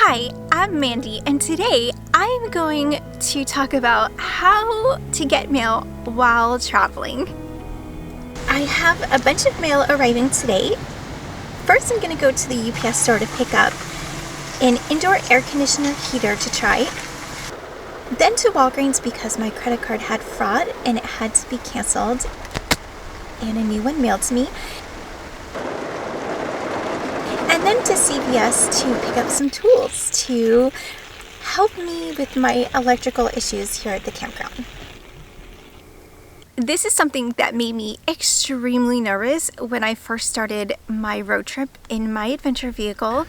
Hi, I'm Mandy, and today I'm going to talk about how to get mail while traveling. I have a bunch of mail arriving today. First, I'm going to go to the UPS store to pick up an indoor air conditioner heater to try. Then to Walgreens because my credit card had fraud and it had to be canceled and a new one mailed to me. And then to CVS to pick up some tools to help me with my electrical issues here at the campground. This is something that made me extremely nervous when I first started my road trip in my adventure vehicle.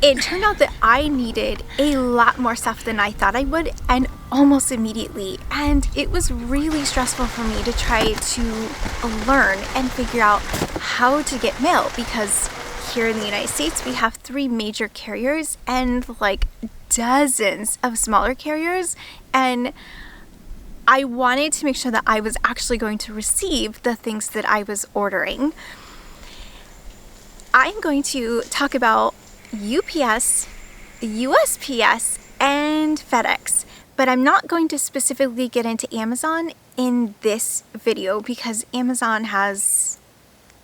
It turned out that I needed a lot more stuff than I thought I would, and almost immediately. And it was really stressful for me to try to learn and figure out how to get mail, because here in the United States we have 3 major carriers and like dozens of smaller carriers, and I wanted to make sure that I was actually going to receive the things that I was ordering. I'm going to talk about UPS, USPS, and FedEx, but I'm not going to specifically get into Amazon in this video because Amazon has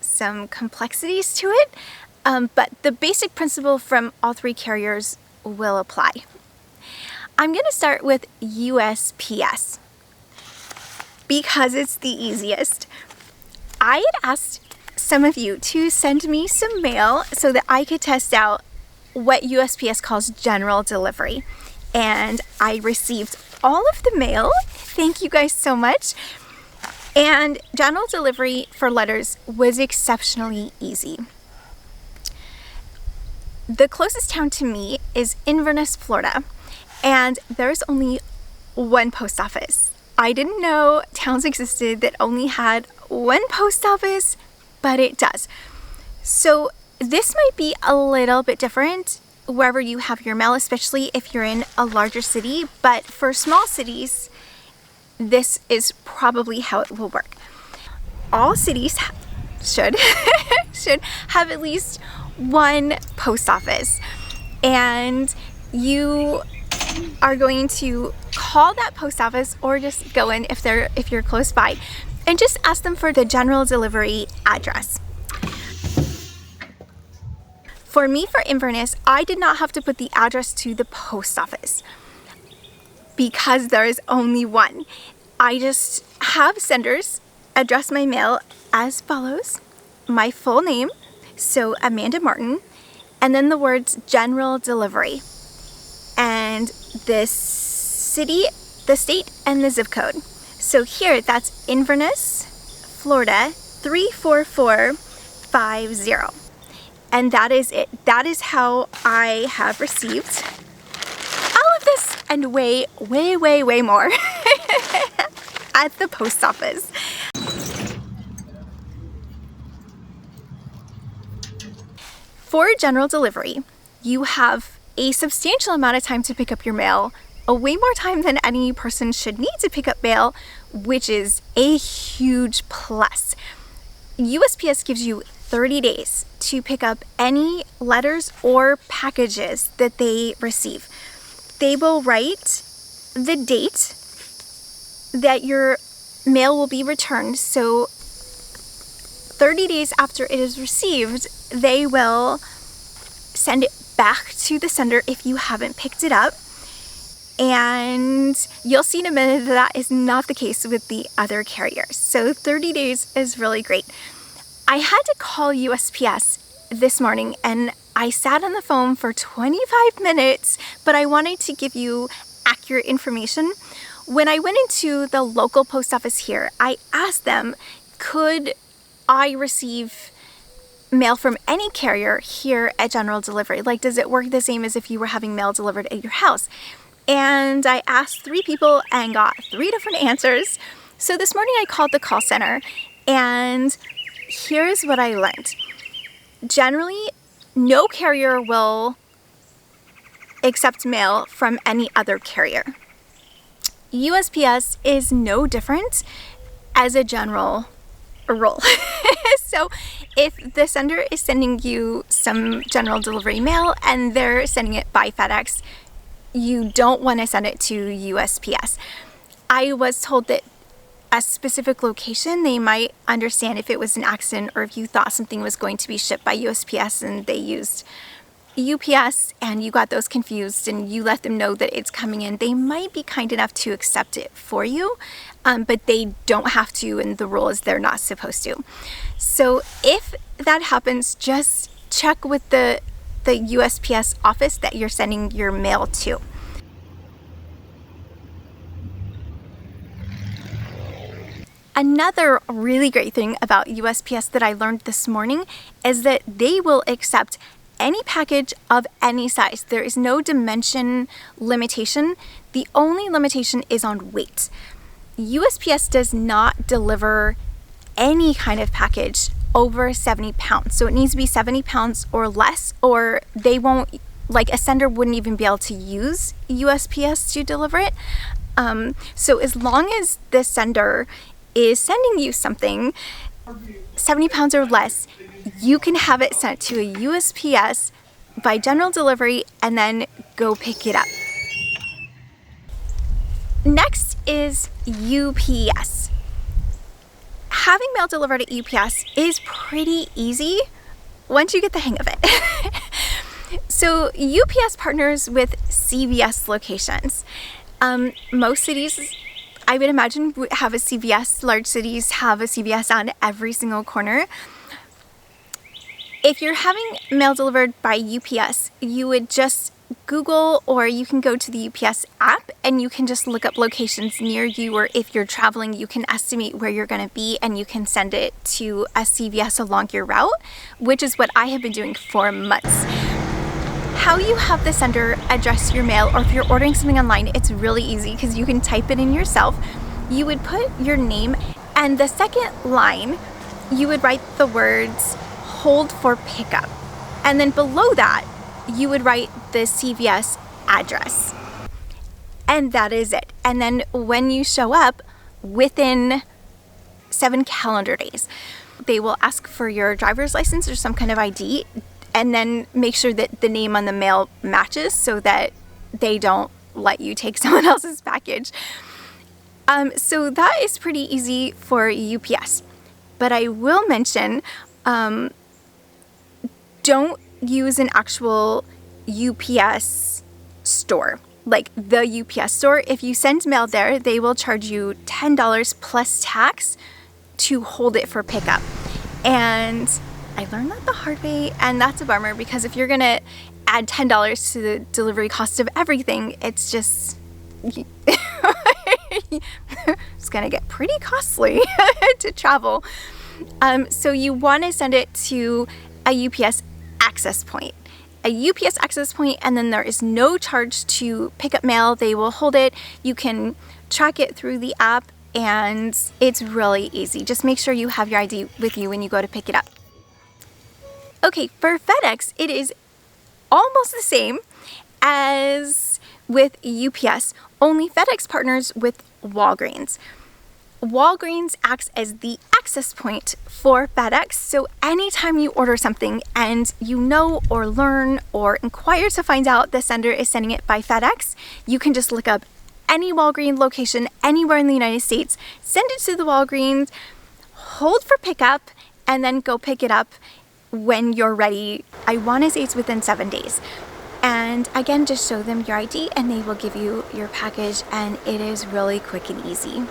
some complexities to it, but the basic principle from all 3 carriers will apply. I'm going to start with USPS because it's the easiest. I had asked some of you to send me some mail so that I could test out what USPS calls general delivery, and I received all of the mail. Thank you guys so much. And general delivery for letters was exceptionally easy. The closest town to me is Inverness, Florida, and there's only one post office. I didn't know towns existed that only had one post office, but it does. So this might be a little bit different wherever you have your mail, especially if you're in a larger city, but for small cities, this is probably how it will work. All cities should have at least one post office, and you are going to call that post office or just go in if you're close by and just ask them for the general delivery address. For me, for Inverness, I did not have to put the address to the post office because there is only one. I just have senders address my mail as follows: my full name, so Amanda Martin, and then the words general delivery, and the city, the state, and the zip code. So here, that's Inverness, Florida, 34450. And that is it. That is how I have received all of this and way more at the post office. For general delivery, you have a substantial amount of time to pick up your mail, way more time than any person should need to pick up mail, which is a huge plus. USPS gives you 30 days to pick up any letters or packages that they receive. They will write the date that your mail will be returned. So 30 days after it is received, they will send it back to the sender if you haven't picked it up. And you'll see in a minute that that is not the case with the other carriers. So 30 days is really great. I had to call USPS this morning and I sat on the phone for 25 minutes, but I wanted to give you accurate information. When I went into the local post office here, I asked them, could I receive mail from any carrier here at general delivery? Like, does it work the same as if you were having mail delivered at your house? And I asked 3 people and got 3 different answers. So this morning I called the call center, and here's what I learned. Generally, no carrier will accept mail from any other carrier. USPS is no different as a general rule. So if the sender is sending you some general delivery mail and they're sending it by FedEx, you don't want to send it to USPS. I was told that a specific location, they might understand if it was an accident or if you thought something was going to be shipped by USPS and they used UPS and you got those confused and you let them know that it's coming in, they might be kind enough to accept it for you, but they don't have to, and the rule is they're not supposed to. So if that happens, just check with the USPS office that you're sending your mail to. Another really great thing about USPS that I learned this morning is that they will accept any package of any size. There is no dimension limitation. The only limitation is on weight. USPS does not deliver any kind of package over 70 pounds. So it needs to be 70 pounds or less, or they won't, like a sender wouldn't even be able to use USPS to deliver it. So as long as the sender is sending you something 70 pounds or less, you can have it sent to a USPS by general delivery and then go pick it up. Next is UPS. Having mail delivered at UPS is pretty easy once you get the hang of it. So UPS partners with CVS locations. Most cities, I would imagine, have a CVS. Large cities have a CVS on every single corner. If you're having mail delivered by UPS, you would just Google, or you can go to the UPS app and you can just look up locations near you, or if you're traveling, you can estimate where you're going to be and you can send it to a CVS along your route, which is what I have been doing for months. How you have the sender address your mail, or if you're ordering something online, it's really easy because you can type it in yourself. You would put your name, and the second line, you would write the words "hold for pickup." And then below that, you would write the CVS address. And that is it. And then when you show up, within 7 calendar days, they will ask for your driver's license or some kind of ID, and then make sure that the name on the mail matches so that they don't let you take someone else's package. So that is pretty easy for UPS. But I will mention, don't use an actual UPS store, like the UPS store. If you send mail there, they will charge you $10 plus tax to hold it for pickup. And I learned that the hard way, and that's a bummer, because if you're gonna add $10 to the delivery cost of everything, it's just it's gonna get pretty costly to travel. So you want to send it to a UPS access point. A UPS access point, and then there is no charge to pick up mail. They will hold it. You can track it through the app, and it's really easy. Just make sure you have your ID with you when you go to pick it up. Okay, for FedEx, it is almost the same as with UPS, only FedEx partners with Walgreens. Walgreens acts as the access point for FedEx, so anytime you order something and you know or learn or inquire to find out the sender is sending it by FedEx, you can just look up any Walgreens location anywhere in the United States, send it to the Walgreens, hold for pickup, and then go pick it up when you're ready. I want to say it's within 7 days. And again, just show them your ID and they will give you your package, and it is really quick and easy.